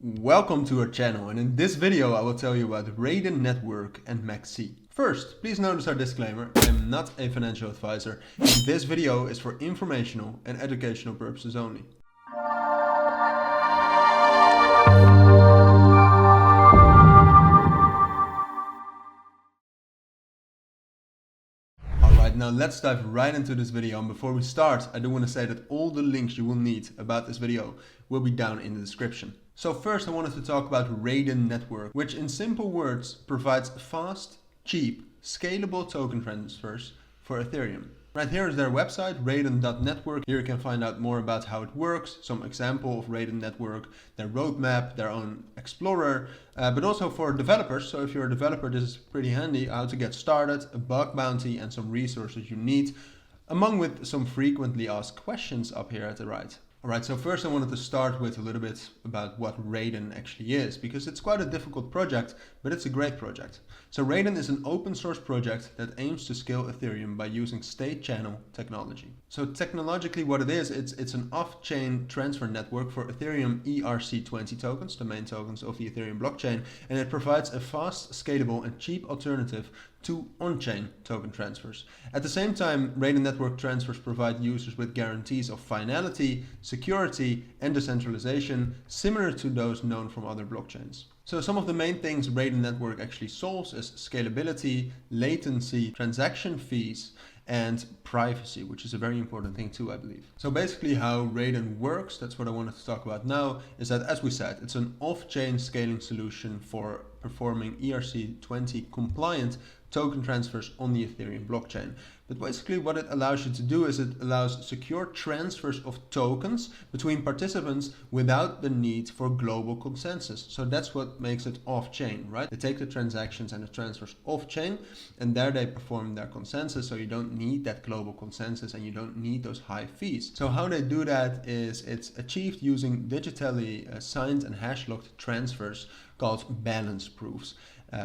Welcome to our channel, and in this video I will tell you about Raiden Network and MEXC. First, please notice our disclaimer: I am not a financial advisor, and this video is for informational and educational purposes only. Alright, now let's dive right into this video, and before we start I do want to say that all the links you will need about this video will be down in the description. So first I wanted to talk about Raiden Network, which in simple words provides fast, cheap, scalable token transfers for Ethereum. Right here is their website, raiden.network. Here you can find out more about how it works, some example of Raiden Network, their roadmap, their own explorer, but also for developers. So if you're a developer, this is pretty handy, how to get started, a bug bounty, and some resources you need, among with some frequently asked questions up here at the right. Alright, so first I wanted to start with a little bit about what Raiden actually is, because it's quite a difficult project, but it's a great project. So Raiden is an open source project that aims to scale Ethereum by using state channel technology. So technologically what it is, it's an off-chain transfer network for Ethereum ERC20 tokens, the main tokens of the Ethereum blockchain, and it provides a fast, scalable and cheap alternative to on-chain token transfers. At the same time, Raiden Network transfers provide users with guarantees of finality, security and decentralization similar to those known from other blockchains. So some of the main things Raiden Network actually solves is scalability, latency, transaction fees, and privacy, which is a very important thing too, I believe. So basically how Raiden works, that's what I wanted to talk about now, is that, as we said, it's an off-chain scaling solution for performing ERC20 compliant token transfers on the Ethereum blockchain. But basically what it allows you to do is it allows secure transfers of tokens between participants without the need for global consensus. So that's what makes it off-chain, right? They take the transactions and the transfers off-chain, and there they perform their consensus, so you don't need that global consensus and you don't need those high fees. So how they do that is it's achieved using digitally signed and hash-locked transfers called balance proofs.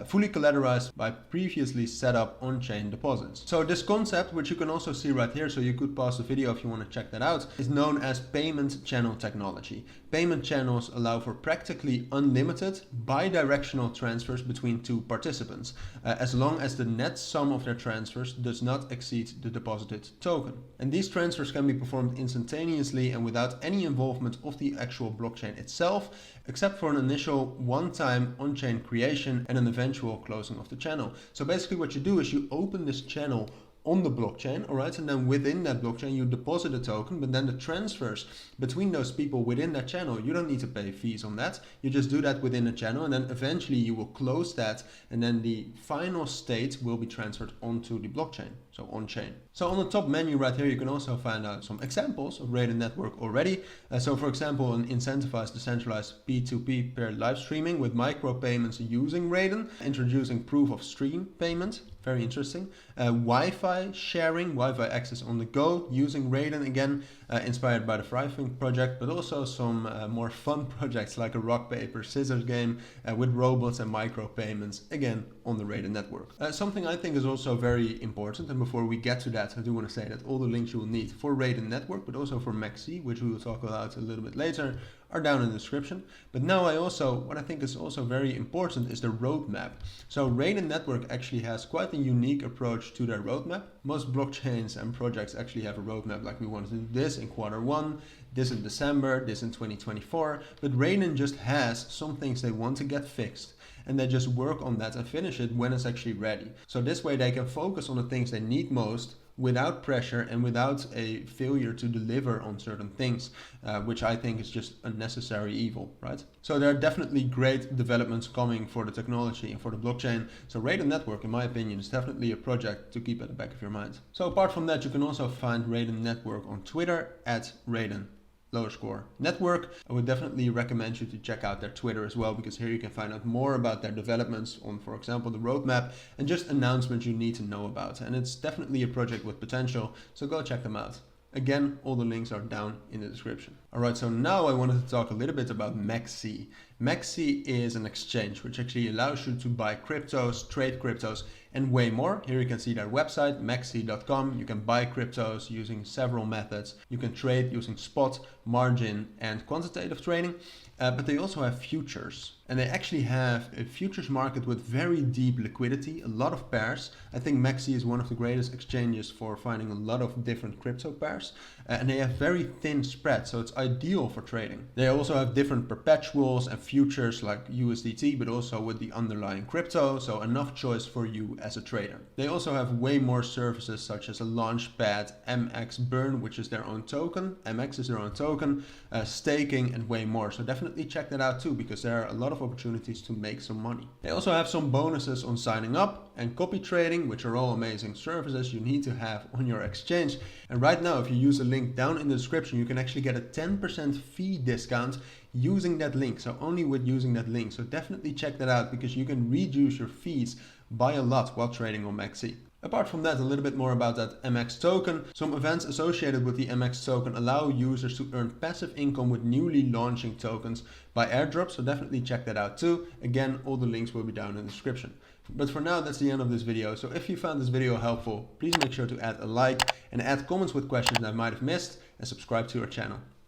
Fully collateralized by previously set up on-chain deposits. So this concept, which you can also see right here, so you could pause the video if you want to check that out, is known as payment channel technology. Payment channels allow for practically unlimited bidirectional transfers between two participants, as long as the net sum of their transfers does not exceed the deposited token. And these transfers can be performed instantaneously and without any involvement of the actual blockchain itself, except for an initial one-time on-chain creation and an eventual closing of the channel. So basically what you do is you open this channel on the blockchain, alright, and then within that blockchain you deposit a token, but then the transfers between those people within that channel, you don't need to pay fees on that. You just do that within a channel, and then eventually you will close that, and then the final state will be transferred onto the blockchain, so on-chain. So on the top menu right here you can also find out some examples of Raiden Network already. So for example, an incentivized decentralized P2P peer live streaming with micropayments using Raiden, introducing proof of stream payment, very interesting. Wi-Fi sharing, Wi-Fi access on the go using Raiden, again inspired by the Thriving project, but also some more fun projects like a rock paper scissors game with robots and micropayments, again on the Raiden Network. Something I think is also very important, and before we get to that I do want to say that all the links you will need for Raiden Network, but also for MEXC, which we will talk about a little bit later, are down in the description. But now what I think is also very important is the roadmap. So Raiden Network actually has quite a unique approach to their roadmap. Most blockchains and projects actually have a roadmap, like we want to do this in Q1, this in December, this in 2024, but Raiden just has some things they want to get fixed, and they just work on that and finish it when it's actually ready. So this way they can focus on the things they need most without pressure and without a failure to deliver on certain things, which I think is just a necessary evil, right? So there are definitely great developments coming for the technology and for the blockchain. So Raiden Network, in my opinion, is definitely a project to keep at the back of your mind. So apart from that, you can also find Raiden Network on Twitter at Raiden_network. I would definitely recommend you to check out their Twitter as well, because here you can find out more about their developments on, for example, the roadmap and just announcements you need to know about. And it's definitely a project with potential, so go check them out. Again, all the links are down in the description. Alright, so now I wanted to talk a little bit about MEXC. MEXC is an exchange which actually allows you to buy cryptos, trade cryptos, and way more. Here you can see their website, MEXC.com. You can buy cryptos using several methods. You can trade using spot, margin, and quantitative trading. but they also have futures. And they actually have a futures market with very deep liquidity, a lot of pairs. I think MEXC is one of the greatest exchanges for finding a lot of different crypto pairs. And they have very thin spread, so it's ideal for trading. They also have different perpetuals and futures like USDT, but also with the underlying crypto, so enough choice for you as a trader. They also have way more services such as a launchpad, MX Burn, which is their own token, MX is their own token, staking, and way more. So definitely check that out too, because there are a lot of opportunities to make some money. They also have some bonuses on signing up and copy trading, which are all amazing services you need to have on your exchange. And right now, if you use the link down in the description, you can actually get a 10% fee discount using that link. So only with using that link. So definitely check that out, because you can reduce your fees by a lot while trading on MEXC. Apart from that, a little bit more about that MX token. Some events associated with the MX token allow users to earn passive income with newly launching tokens by airdrop, so definitely check that out too. Again, all the links will be down in the description. But for now, that's the end of this video. So if you found this video helpful, please make sure to add a like and add comments with questions I might have missed, and subscribe to our channel.